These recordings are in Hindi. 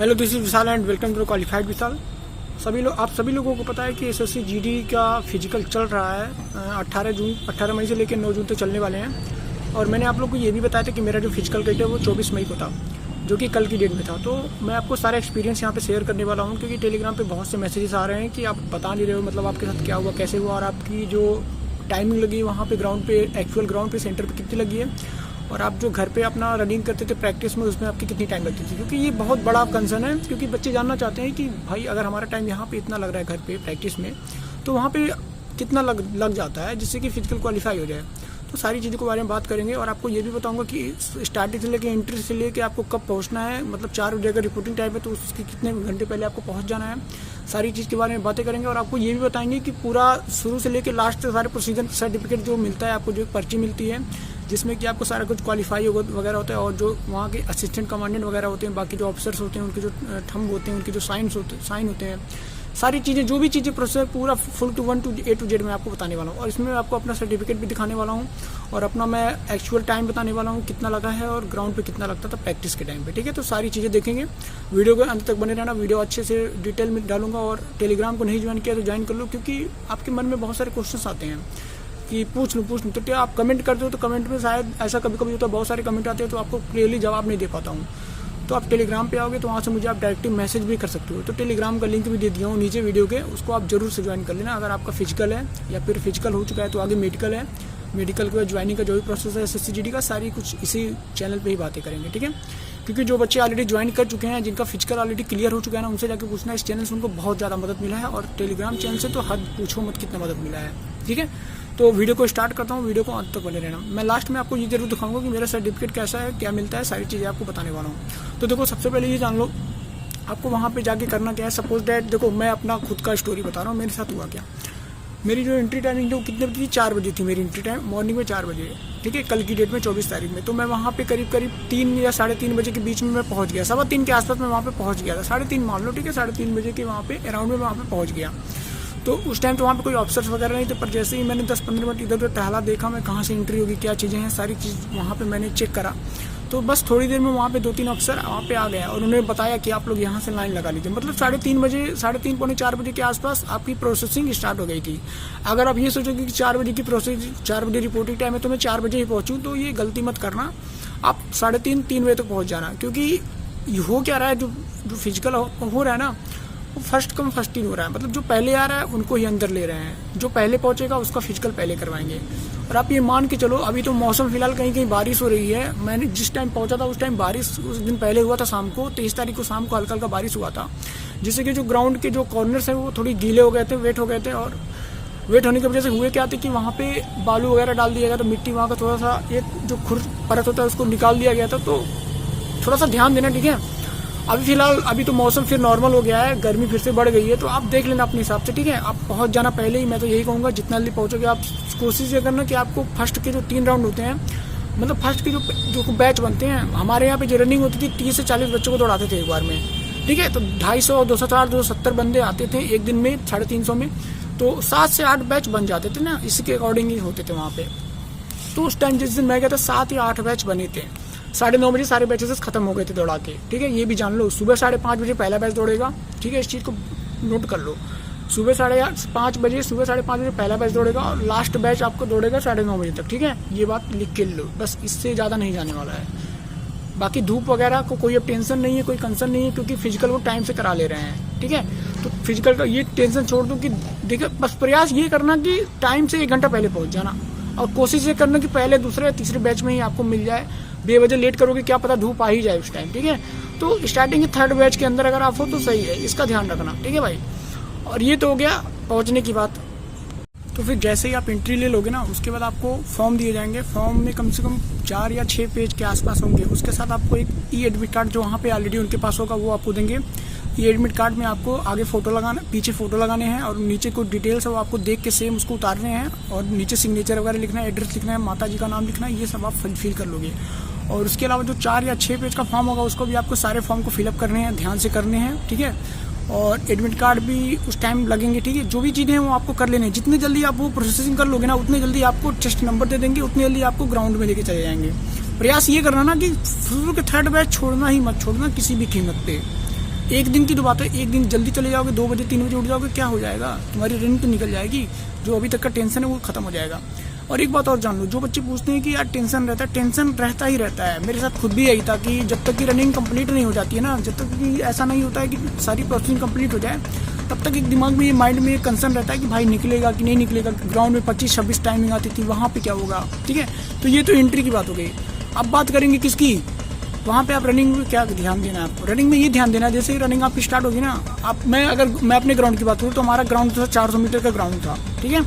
Hello, this is Vishal and welcome to qualified Vishal. आप सभी लोगों को पता है कि एसएससी जीडी का फिजिकल चल रहा है 18 मई से लेकर 9 जून तक चलने वाले हैं। और मैंने आप लोग को ये भी बताया था कि मेरा जो फिजिकल डेट है वो 24 मई को था, जो कि कल की डेट में था। तो मैं आपको सारा एक्सपीरियंस यहाँ पे शेयर करने वाला हूँ, क्योंकि टेलीग्राम पे बहुत से मैसेजेस आ रहे हैं कि आप बता नहीं रहे हो, मतलब आपके साथ क्या हुआ, कैसे हुआ, और आपकी जो टाइमिंग लगी वहाँ पे ग्राउंड पे, एक्चुअल ग्राउंड पे, सेंटर पे कितनी लगी है, और आप जो घर पे अपना रनिंग करते थे प्रैक्टिस में, उसमें आपकी कितनी टाइम लगती थी। क्योंकि ये बहुत बड़ा कंसर्न है, क्योंकि बच्चे जानना चाहते हैं कि भाई अगर हमारा टाइम यहाँ पे इतना लग रहा है घर पे प्रैक्टिस में, तो वहाँ पे कितना लग जाता है जिससे कि फिजिकल क्वालिफाई हो जाए। तो सारी चीज़ों के बारे में बात करेंगे, और आपको ये भी बताऊंगा कि स्टार्टिंग से लेकर एंट्री से लेकर आपको कब पहुँचना है, मतलब 4 बजे अगर रिपोर्टिंग टाइम है तो उसके कितने घंटे पहले आपको पहुँच जाना है। सारी चीज़ के बारे में बातें करेंगे, और आपको ये भी बताएंगे कि पूरा शुरू से लेकर लास्ट तक सारे प्रोसीजर, सर्टिफिकेट जो मिलता है आपको, जो पर्ची मिलती है जिसमें कि आपको सारा कुछ क्वालिफाई वगैरह होता है, और जो वहाँ के असिस्टेंट कमांडेंट वगैरह होते हैं, बाकी जो ऑफिसर्स होते हैं, उनके जो थंब होते हैं, उनके जो साइन होते हैं, सारी चीज़ें, जो भी चीज़ें प्रोसेस पूरा full to 1 to A to Z मैं आपको बताने वाला हूँ। और इसमें आपको अपना सर्टिफिकेट भी दिखाने वाला हूँ, और अपना मैं एक्चुअल टाइम बताने वाला हूँ कितना लगा है, और ग्राउंड पे कितना लगता था प्रैक्टिस के टाइम पे। ठीक है, तो सारी चीज़ें देखेंगे, वीडियो के अंत तक बने रहना। वीडियो अच्छे से डिटेल में डालूंगा, और टेलीग्राम को नहीं ज्वाइन किया तो ज्वाइन कर लो, क्योंकि आपके मन में बहुत सारे क्वेश्चन आते हैं कि पूछ लूँ। तो क्या आप कमेंट करते हो, तो कमेंट में शायद ऐसा कभी कभी होता है, बहुत सारे कमेंट आते हैं तो आपको क्लियरली जवाब नहीं दे पाता हूँ। तो आप टेलीग्राम पे आओगे तो वहाँ से मुझे आप डायरेक्टली मैसेज भी कर सकते हो। तो टेलीग्राम का लिंक भी दे दिया हूँ नीचे वीडियो के, उसको आप जरूर से ज्वाइन कर लेना। अगर आपका फिजिकल है या फिर फिजिकल हो चुका है तो आगे मेडिकल है, मेडिकल के बाद ज्वाइनिंग का जो भी प्रोसेस है एसएससी जीडी का, सारी कुछ इसी चैनल पे ही बातें करेंगे। ठीक है, क्योंकि जो बच्चे ऑलरेडी ज्वाइन कर चुके हैं, जिनका फिजिकल ऑलरेडी क्लियर हो चुका है ना, उनसे जाकर पूछना, इस चैनल से उनको बहुत ज़्यादा मदद मिला है, और टेलीग्राम चैनल से तो हद पूछो मत कितना मदद मिला है। ठीक है, तो वीडियो को स्टार्ट करता हूँ, वीडियो को अंत तक बने रहना। मैं लास्ट में आपको ये जरूर दिखाऊंगा कि मेरा सर्टिफिकेट कैसा है, क्या मिलता है, सारी चीज़ें आपको बताने वाला हूँ। तो देखो, सबसे पहले ये जान लो आपको वहाँ पे जाके करना क्या है। सपोज डैट, देखो मैं अपना खुद का स्टोरी बता रहा हूँ, मेरे साथ हुआ क्या। मेरी जो एंट्री टाइमिंग जो कितने बजे थी, 4 बजे थी मेरी एंट्री टाइम, मॉर्निंग में 4 बजे। ठीक है, कल की डेट में 24 तारीख में। तो मैं वहाँ पे करीब 3 या 3:30 बजे के बीच में मैं पहुँच गया, 3:15 के आसपास मैं वहाँ पे पहुँच गया था, 3:30 मान लो। ठीक है, 3:30 बजे के वहाँ पे अराउंड में वहाँ पे पहुँच गया। तो उस टाइम तो वहाँ पे कोई ऑफिसर्स वगैरह नहीं थे, पर जैसे ही मैंने 10-15 मिनट इधर उधर टहला, देखा मैं कहाँ से एंट्री होगी, क्या चीज़ें हैं, सारी चीज़ वहाँ पे मैंने चेक करा। तो बस थोड़ी देर में वहाँ पे 2-3 अफसर वहाँ पे आ गया, और उन्होंने बताया कि आप लोग यहाँ से लाइन लगा लीजिए। मतलब 3:30 बजे, 3:30 पौने 4 बजे के आसपास आपकी प्रोसेसिंग स्टार्ट हो गई थी। अगर आप ये सोचोगे कि 4 बजे की प्रोसेस, 4 बजे रिपोर्टिंग टाइम है तो मैं 4 बजे ही पहुँचूँ, तो ये गलती मत करना। आप 3:30 बजे तक पहुँच जाना, क्योंकि हो क्या रहा है, जो फिजिकल हो रहा है ना, वो फर्स्ट कम फर्स्ट ही हो रहा है। मतलब जो पहले आ रहा है उनको ही अंदर ले रहे हैं, जो पहले पहुंचेगा उसका फिजिकल पहले करवाएंगे। और आप ये मान के चलो, अभी तो मौसम फिलहाल कहीं कहीं बारिश हो रही है। मैंने जिस टाइम पहुंचा था उस टाइम बारिश उस दिन पहले हुआ था, शाम को 23 तारीख को शाम को हल्का हल्का बारिश हुआ था, जिससे कि जो ग्राउंड के जो कॉर्नर्स हैं वो थोड़ी गीले हो गए थे, वेट हो गए थे। और वेट होने की वजह से हुए क्या थे कि वहाँ पे बालू वगैरह डाल दिया गया, तो मिट्टी वहाँ का थोड़ा सा एक जो खुर परत होता है उसको निकाल दिया गया था। तो थोड़ा सा ध्यान देना। ठीक है, अभी फिलहाल अभी तो मौसम फिर नॉर्मल हो गया है, गर्मी फिर से बढ़ गई है, तो आप देख लेना अपने हिसाब से। ठीक है, आप पहुंच जाना पहले ही, मैं तो यही कहूँगा जितना जल्दी पहुंचोगे आप कोशिश ये करना कि आपको फर्स्ट के जो 3 राउंड होते हैं, मतलब फर्स्ट के जो बैच बनते हैं, हमारे यहाँ पे जो रनिंग होती थी 30 से 40 बच्चों को दौड़ाते थे एक बार में। ठीक है, तो 250, 260, 270 बंदे आते थे एक दिन में, 350 में, तो 7 से 8 बैच बन जाते थे ना, इसके अकॉर्डिंग ही होते थे वहाँ पे। तो उस टाइम जिस दिन मैं गया था 7 या 8 बैच बने थे, 9:30 बजे सारे बैचेस खत्म हो गए थे दौड़ा के। ठीक है, ये भी जान लो। सुबह 5:30 बजे पहला बैच दौड़ेगा। ठीक है, इस चीज़ को नोट कर लो। सुबह 5:30 बजे पहला बैच दौड़ेगा, और लास्ट बैच आपको दौड़ेगा 9:30 बजे तक। ठीक है, ये बात लिख के लो, बस इससे ज़्यादा नहीं जाने वाला है। बाकी धूप वगैरह को कोई अब टेंशन नहीं है, कोई कंसर्न नहीं है, क्योंकि फिजिकल वो टाइम से करा ले रहे हैं। ठीक है, तो फिजिकल का ये टेंशन छोड़ दो कि देखिए, बस प्रयास ये करना कि टाइम से 1 घंटा पहले पहुँच जाना, और कोशिश ये करना कि पहले, दूसरे या तीसरे बैच में ही आपको मिल जाए। बेवजह लेट करोगे क्या पता धूप आ ही जाए उस टाइम। ठीक है, तो स्टार्टिंग के 3rd बैच के अंदर अगर आप हो तो सही है, इसका ध्यान रखना। ठीक है भाई, और ये तो हो गया पहुंचने की बात। तो फिर जैसे ही आप एंट्री ले लोगे ना, उसके बाद आपको फॉर्म दिए जाएंगे। फॉर्म में कम से कम 4 या 6 पेज के आसपास होंगे। उसके साथ आपको एक एडमिट कार्ड जो वहाँ पे ऑलरेडी उनके पास होगा वो आपको देंगे। ये एडमिट कार्ड में आपको आगे फोटो लगाना, पीछे फोटो लगाने हैं, और नीचे कुछ डिटेल्स है वो आपको देख के सेम उसको उतारने हैं, और नीचे सिग्नेचर वगैरह लिखना है, एड्रेस लिखना है, माता जी का नाम लिखना है, ये सब आप फिल कर लोगे। और उसके अलावा जो 4 या 6 पेज का फॉर्म होगा उसको भी आपको सारे फॉर्म को फिलअप करने हैं, ध्यान से करने हैं। ठीक है, और एडमिट कार्ड भी उस टाइम लगेंगे। ठीक है, जो भी चीज़ें हैं वो आपको कर लेने हैं। जितनी जल्दी आप वो प्रोसेसिंग कर लोगे ना, उतनी जल्दी आपको टेस्ट नंबर दे देंगे, उतनी जल्दी आपको ग्राउंड में लेके चले जाएंगे। प्रयास ये करना ना कि शुरू के 3rd बैच छोड़ना ही मत छोड़ना किसी भी कीमत पे। एक दिन की तो बात है, एक दिन जल्दी चले जाओगे, 2 बजे 3 बजे उठ जाओगे, क्या हो जाएगा, तुम्हारी रनिंग तो निकल जाएगी, जो अभी तक का टेंशन है वो खत्म हो जाएगा। और एक बात और जान लो, जो बच्चे पूछते हैं कि यार टेंशन रहता है, टेंशन रहता ही रहता है। मेरे साथ खुद भी यही था कि जब तक कि रनिंग कंप्लीट नहीं हो जाती है ना, जब तक कि ऐसा नहीं होता है कि सारी प्रोसेसिंग कंप्लीट हो जाए, तब तक एक दिमाग में, ये माइंड में एक कंसर्न रहता है कि भाई निकलेगा कि नहीं निकलेगा, ग्राउंड में 25-26 टाइमिंग आती थी, वहाँ पे क्या होगा। ठीक है, तो ये तो एंट्री की बात हो गई। अब बात करेंगे किसकी, वहाँ पे आप रनिंग में क्या ध्यान देना है आपको। रनिंग में ये ध्यान देना है, जैसे ही रनिंग आपकी स्टार्ट होगी ना, अगर मैं अपने ग्राउंड की बात करूँ तो हमारा ग्राउंड था 400 मीटर का ग्राउंड था। ठीक है,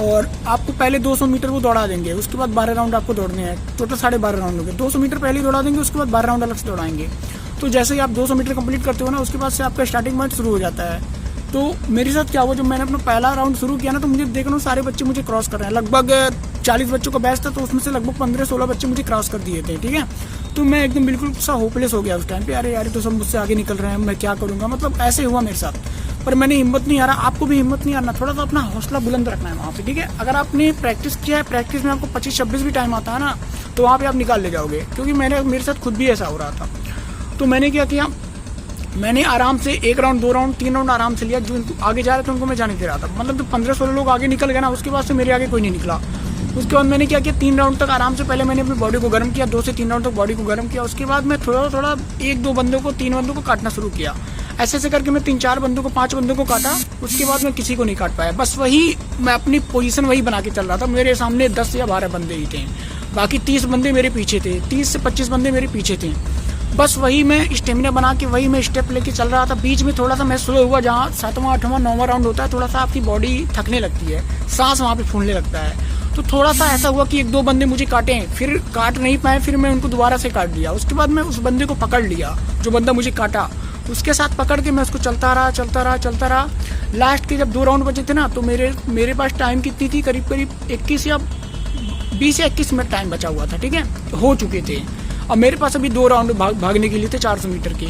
और आपको पहले 200 मीटर वो दौड़ा देंगे, उसके बाद 12 राउंड आपको दौड़ने हैं, टोटल 12.5 राउंड होंगे। 200 मीटर पहले ही दौड़ा देंगे, उसके बाद 12 राउंड अलग से दौड़ाएंगे। तो जैसे ही आप 200 मीटर कंप्लीट करते हो ना, उसके बाद से आपका स्टार्टिंग पॉइंट शुरू हो जाता है। तो मेरे साथ क्या हुआ, जब मैंने अपना पहला राउंड शुरू किया ना, तो मुझे देख रहा हूँ सारे बच्चे मुझे क्रॉस कर रहे हैं। लगभग 40 बच्चों का बैच था, तो उसमें से लगभग 15-16 बच्चे मुझे क्रॉस कर दिए थे। ठीक है, तो मैं एकदम बिल्कुल सा होपलेस हो गया उस टाइम पे। अरे यार, तो सब मुझसे आगे निकल रहे हैं, मैं क्या करूंगा, मतलब ऐसे हुआ मेरे साथ। पर मैंने हिम्मत नहीं हारा, आपको भी हिम्मत नहीं हारना, थोड़ा सा अपना हौसला बुलंद रखना है वहाँ पे। ठीक है, अगर आपने प्रैक्टिस किया है, प्रैक्टिस में आपको 25-26 भी टाइम आता है ना, तो वहाँ पे आप निकाल ले जाओगे। क्योंकि मेरे साथ खुद भी ऐसा हो रहा था। तो मैंने क्या किया, मैंने आराम से 1 राउंड 2 राउंड 3 राउंड आराम से लिया। जो आगे जा रहे थे उनको मैं जाने दे रहा था, मतलब तो 15-16 लोग आगे निकल गए ना, उसके बाद से मेरे आगे कोई नहीं निकला। उसके बाद मैंने क्या किया, 3 राउंड तक आराम से पहले मैंने अपनी बॉडी को गर्म किया, 2 से 3 राउंड तक बॉडी को गर्म किया। उसके बाद मैं थोड़ा 1-2 बंदों को, 3 बंदों को काटना शुरू किया। ऐसे करके मैं 3-4 बंदों को, 5 बंदों को काटा। उसके बाद मैं किसी को नहीं काट पाया, बस वही मैं अपनी पोजीशन वही बना के चल रहा था। मेरे सामने 10 या 12 बंदे ही थे, बाकी 30 बंदे मेरे पीछे थे, 30 से 25 बंदे मेरे पीछे थे। बस वही मैं स्टेमिना बना के वही मैं स्टेप लेके चल रहा था। बीच में थोड़ा सा मैं स्लो हुआ, जहाँ 7वां 8वां 9वां राउंड होता है, थोड़ा सा आपकी बॉडी थकने लगती है, सांस वहाँ पे फूलने लगता है। तो थोड़ा सा ऐसा हुआ कि 1-2 बंदे मुझे काटे, फिर काट नहीं पाए, फिर मैं उनको दोबारा से काट दिया। उसके बाद मैं उस बंदे को पकड़ लिया, जो बंदा मुझे काटा, उसके साथ पकड़ के मैं उसको चलता रहा। लास्ट के जब 2 राउंड बचे थे ना, तो मेरे पास टाइम कितनी थी, करीब 21 या 20 या 21 मिनट टाइम बचा हुआ था। ठीक है, हो चुके थे। और मेरे पास अभी 2 राउंड भागने के लिए थे 400 मीटर के।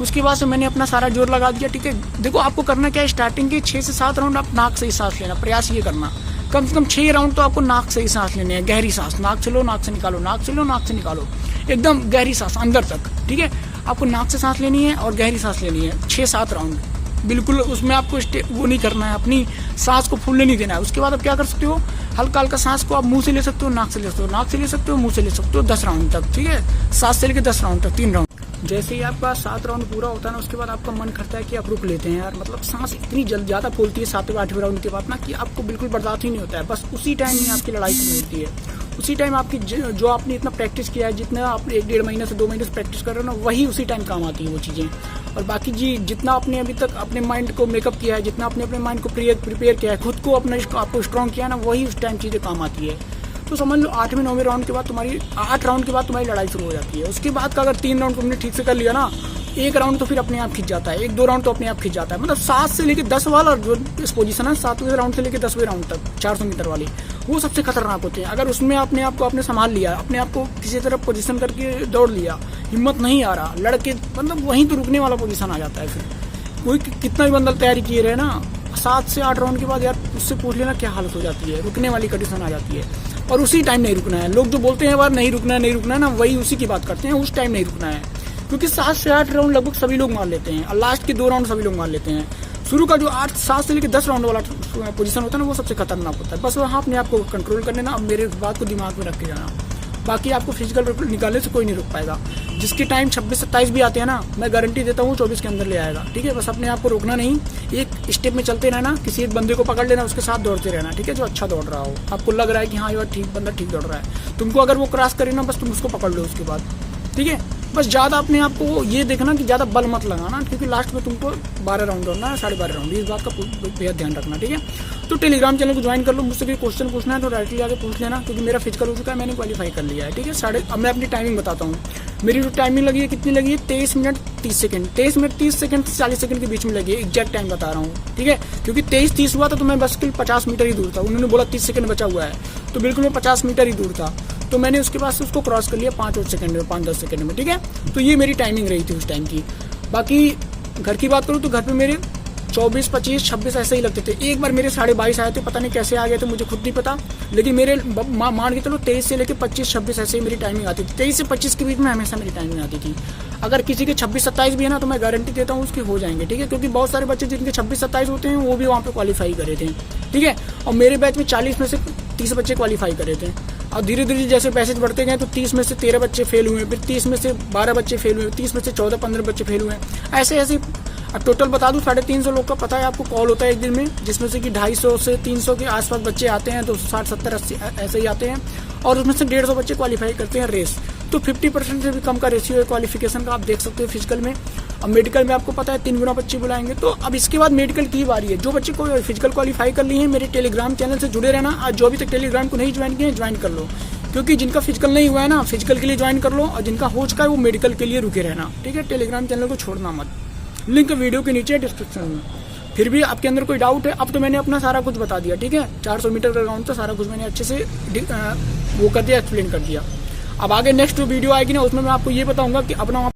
उसके बाद से मैंने अपना सारा जोर लगा दिया। ठीक है, देखो आपको करना क्या है, स्टार्टिंग के 6 से 7 राउंड आप नाक से ही सांस लेना, प्रयास ये करना, कम से कम 6 राउंड तो आपको नाक से ही सांस लेने हैं, गहरी सांस, नाक से लो नाक से निकालो, नाक से लो नाक से निकालो, एकदम गहरी सांस अंदर तक। ठीक है, आपको नाक से सांस लेनी है और गहरी सांस लेनी है 6-7 राउंड। बिल्कुल उसमें आपको वो नहीं करना है, अपनी सांस को फूलने नहीं देना है। उसके बाद आप क्या कर सकते हो, हल्का सांस को आप मुंह से ले सकते हो, नाक से ले सकते हो, नाक से ले सकते हो, मुंह से ले सकते हो, 10 राउंड तक। ठीक है, 7 से लेकर 10 राउंड तक, 3 राउंड। जैसे ही आपका 7 राउंड पूरा होता है ना, उसके बाद आपका मन करता है कि आप रुक लेते हैं यार, मतलब सांस इतनी ज़्यादा फूलती है 7वें 8वें राउंड के बाद ना, कि आपको बिल्कुल बर्दाश्त ही नहीं होता है। बस उसी टाइम ही आपकी लड़ाई शुरू होती है। उसी टाइम आपकी जो आपने इतना प्रैक्टिस किया है, जितना आप 1-1.5 महीने से 2 महीने से प्रैक्टिस कर रहे हो ना, वही उसी टाइम काम आती है वो चीज़ें। और बाकी जी जितना आपने अभी तक अपने माइंड को मेकअप किया है, जितना आपने अपने माइंड को प्रिपेयर किया है, खुद को आपको स्ट्रॉन्ग किया है ना, वही उस टाइम चीज़ें काम आती है। तो समझ लो 8वें 9वें राउंड के बाद 8 राउंड के बाद तुम्हारी लड़ाई शुरू हो जाती है। उसके बाद का अगर 3 राउंड तुमने ठीक से कर लिया ना, 1 राउंड तो फिर अपने आप खिंच जाता है, 1-2 राउंड तो अपने आप खिंच जाता है। मतलब 7 से लेकर 10 वाला जो इस पोजीशन है, 7वें राउंड से लेकर 10वें राउंड तक 400 मीटर वाली, वो सबसे खतरनाक होते हैं। अगर उसमें अपने आप को आपने संभाल लिया, अपने आप को किसी तरफ पोजीशन करके दौड़ लिया, हिम्मत नहीं आ रहा, लड़के मतलब वहीं तो रुकने वाला पोजीशन आ जाता है। फिर कोई कितना भी बंदा तैयारी किए रहे ना, 7 से 8 राउंड के बाद यार उससे पूछ लेना क्या हालत हो जाती है, रुकने वाली कंडीशन आ जाती है। और उसी टाइम नहीं रुकना है। लोग जो बोलते हैं बार नहीं रुकना है ना, वही उसी की बात करते हैं, उस टाइम नहीं रुकना है। क्योंकि 7 से 8 राउंड लगभग सभी लोग मार लेते हैं, और लास्ट के 2 राउंड सभी लोग मार लेते हैं। शुरू का जो 7 से लेकर 10 राउंड वाला पोजीशन होता है ना, वो सबसे खतरनाक होता है। बस वहाँ अपने आप को कंट्रोल कर लेना, अब मेरे बात को दिमाग में रख के जाना। बाकी आपको फिजिकल निकालने से कोई नहीं रुक पाएगा। जिसके टाइम 26-27 भी आते हैं ना, मैं गारंटी देता हूँ 24 के अंदर ले आएगा। ठीक है, बस अपने आप को रोकना नहीं, एक स्टेप में चलते रहना, किसी एक बंदे को पकड़ लेना, उसके साथ दौड़ते रहना। ठीक है, जो अच्छा दौड़ रहा हो, आपको लग रहा है कि हाँ यार ठीक बंदा ठीक दौड़ रहा है, तुमको अगर वो क्रॉस करे ना, बस तुम उसको पकड़ लो उसके बाद। ठीक है, बस ज़्यादा अपने आप को ये देखना कि ज़्यादा बल मत लगाना, क्योंकि लास्ट में तुमको 12 राउंड दौड़ना है, 12.5 राउंड, इस बात का बेहद ध्यान रखना। ठीक है, तो टेलीग्राम चैनल को ज्वाइन कर लो, मुझसे कोई क्वेश्चन पूछना है तो डायरेक्टली आके पूछ लेना, क्योंकि मेरा फिजिकल हो चुका है, मैंने क्वालिफाई कर लिया है। ठीक है, अब मैं अपनी टाइमिंग बताता हूँ। मेरी जो टाइमिंग लगी है, कितनी लगी है, 23 मिनट 30 सेकंड, 23 मिनट 30 सेकंड से 40 सेकंड के बीच में लगी है, एग्जैक्ट टाइम बता रहा हूँ। ठीक है, क्योंकि 23:30 हुआ था तो मैं बस 50 मीटर ही दूर था, उन्होंने बोला 30 सेकंड बचा हुआ है, तो बिल्कुल मैं 50 मीटर ही दूर था, तो मैंने उसके बाद से उसको क्रॉस कर लिया 5 सेकंड में, 5-10 सेकंड में। ठीक है, तो ये मेरी टाइमिंग रही थी उस टाइम की। बाकी घर की बात करूँ तो घर पे मेरे 24, 25, 26 ऐसे ही लगते थे। एक बार मेरे 22.5 आए थे, पता नहीं कैसे आ गए थे, मुझे खुद नहीं पता। लेकिन मेरे मान के चलो 23 से लेकर 25, 26 ऐसे ही मेरी टाइमिंग आती थी। 23 से 25 के बीच में हमेशा मेरी टाइमिंग आती थी। अगर किसी के 26, 27 भी है ना, तो मैं गारंटी देता हूँ उसके हो जाएंगे, ठीक है। क्योंकि बहुत सारे बच्चे जिनके 26, 27 होते हैं वो भी वहाँ पे क्वालिफाई करे थे, ठीक है। और मेरे बैच में 40 में से 30 बच्चे क्वालिफाई करे थे। और धीरे धीरे जैसे बैचेज बढ़ते गए तो 30 में से 13 बच्चे फेल हुए, फिर 30 में से 12 बच्चे फेल हुए, 30 में से 14, 15 बच्चे फेल हुए, ऐसे ऐसे। अब टोटल बता दूं 350 लोग का पता है आपको कॉल होता है एक दिन में, जिसमें से कि 250 से 300 के आसपास बच्चे आते हैं, तो 60, 70, 80 ऐसे ही आते हैं। और उसमें से 150 बच्चे क्वालिफाई करते हैं रेस। तो 50% से भी कम का रेशियो है क्वालिफिकेशन का, आप देख सकते हो फिजिकल में। अब मेडिकल में आपको पता है 3 गुना बच्चे बुलाएंगे। तो अब इसके बाद मेडिकल की बारी है। जो बच्चे को फिजिकल क्वालिफाई कर लिए हैं, मेरे टेलीग्राम चैनल से जुड़े रहना। आज जो अभी तक टेलीग्राम को नहीं ज्वाइन किए ज्वाइन कर लो, क्योंकि जिनका फिजिकल नहीं हुआ है ना, फिजिकल के लिए ज्वाइन कर लो, और जिनका हो चुका है वो मेडिकल के लिए रुके रहना, ठीक है। टेलीग्राम चैनल को छोड़ना मत, लिंक वीडियो के नीचे डिस्क्रिप्शन में। फिर भी आपके अंदर कोई डाउट है, अब तो मैंने अपना सारा कुछ बता दिया, ठीक है। 400 मीटर का ग्राउंड था, सारा कुछ मैंने अच्छे से वो कर दिया, एक्सप्लेन कर दिया। अब आगे नेक्स्ट जो वीडियो आएगी ना, उसमें मैं आपको ये बताऊंगा कि अपना